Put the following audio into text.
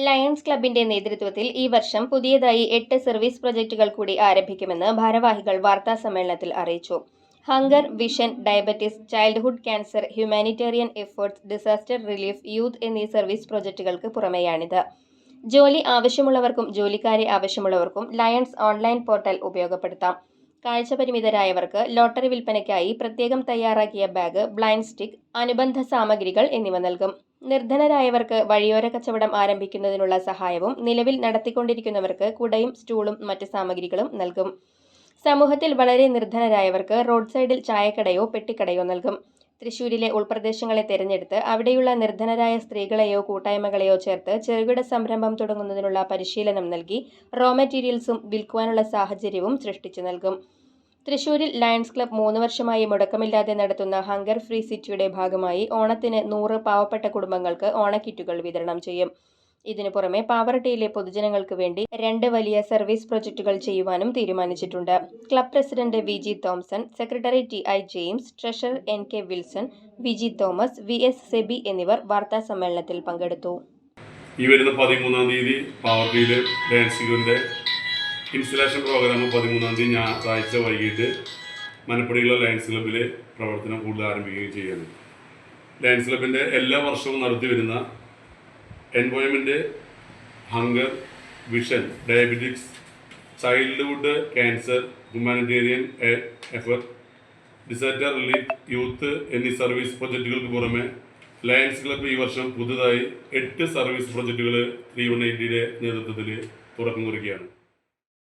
Lions ക്ലബിന്റെ നേതൃത്വത്തിൽ ഈ വർഷം പുതിയതായി 8 സർവീസ് പ്രൊജക്ടുകൾ കൂടി ആരംഭിക്കുമെന്ന് ഭാരവാഹികൾ വാർത്താസമ്മേളനത്തിൽ അറിയിച്ചു. Hunger, vision, diabetes, childhood cancer, humanitarian efforts, disaster relief, youth എന്നീ സർവീസ് പ്രൊജക്ടുകൾക്ക് പുറമെയാണിത്. ജോലി ആവശ്യമുള്ളവർക്കും ജോലിക്കാരെ ആവശ്യമുള്ളവർക്കും ലയൺസ് ഓൺലൈൻ പോർട്ടൽ ഉപയോഗപ്പെടുത്താം. കാഴ്ചപരിമിതരായവർക്ക് ലോട്ടറി വിൽപ്പനയ്ക്കായി പ്രത്യേകം തയ്യാറാക്കിയ ബാഗ്, ബ്ലൈൻഡ് സ്റ്റിക്ക്, അനുബന്ധ സാമഗ്രികൾ എന്നിവ നൽകും. നിർധനരായവർക്ക് വഴിയോര കച്ചവടം ആരംഭിക്കുന്നതിനുള്ള സഹായവും നിലവിൽ നടത്തിക്കൊണ്ടിരിക്കുന്നവർക്ക് കുടയും സ്റ്റൂളും മറ്റ് സാമഗ്രികളും നൽകും. സമൂഹത്തിൽ വളരെ നിർധനരായവർക്ക് റോഡ് സൈഡിൽ ചായക്കടയോ പെട്ടിക്കടയോ നൽകും. തൃശൂരിലെ ഉൾപ്രദേശങ്ങളെ തെരഞ്ഞെടുത്ത് അവിടെയുള്ള നിർധനരായ സ്ത്രീകളെയോ കൂട്ടായ്മകളെയോ ചേർത്ത് ചെറുകിട സംരംഭം തുടങ്ങുന്നതിനുള്ള പരിശീലനം നൽകി റോ മെറ്റീരിയൽസും വിൽക്കുവാനുള്ള സാഹചര്യവും സൃഷ്ടിച്ചു നൽകും. തൃശൂരിൽ ലയൺസ് ക്ലബ് 3 വർഷമായി മുടക്കമില്ലാതെ നടത്തുന്ന ഹങ്കർ ഫ്രീ സിറ്റിയുടെ ഭാഗമായി ഓണത്തിന് 100 പാവപ്പെട്ട കുടുംബങ്ങൾക്ക് ഓണക്കിറ്റുകൾ വിതരണം ചെയ്യും. ഇതിനു പുറമെ പാവറട്ടിയിലെ പൊതുജനങ്ങൾക്ക് വേണ്ടി 2 വലിയ സർവീസ് പ്രൊജക്ടുകൾ ചെയ്യുവാനും തീരുമാനിച്ചിട്ടുണ്ട്. Club president V G. Thomson, secretary T I. James, treasurer N K. Wilson, V G. Thomas, V S. Sebi എന്നിവർ വാർത്താസമ്മേളനത്തിൽ പങ്കെടുത്തു. ഈ വരുന്ന 13-ാം തീയതി പാവറട്ടിയിലെ ലയൺസ് ഇൻസ്റ്റലേഷൻ പ്രോഗ്രാം 13-ാം തീയതി ഞായറാഴ്ച വൈകിട്ട് മനപ്പടിയിലുള്ള ലയൺസ് ക്ലബ്ബിൽ പ്രവർത്തനം കൂടുതൽ ആരംഭിക്കുകയും ചെയ്യുന്നു. ലയൺസ് ക്ലബിൻ്റെ എല്ലാ വർഷവും നടത്തി വരുന്ന environment, hunger, vision, diabetics, childhood cancer, humanitarian effort, disaster relief, youth എന്നീ സർവീസ് പ്രൊജക്റ്റുകൾക്ക് പുറമെ ലയൺസ് ക്ലബ്ബ് ഈ വർഷം പുതുതായി 8 സർവീസ് പ്രൊജക്റ്റുകൾ 318യുടെ നേതൃത്വത്തിൽ തുറക്കം കുറിക്കുകയാണ്.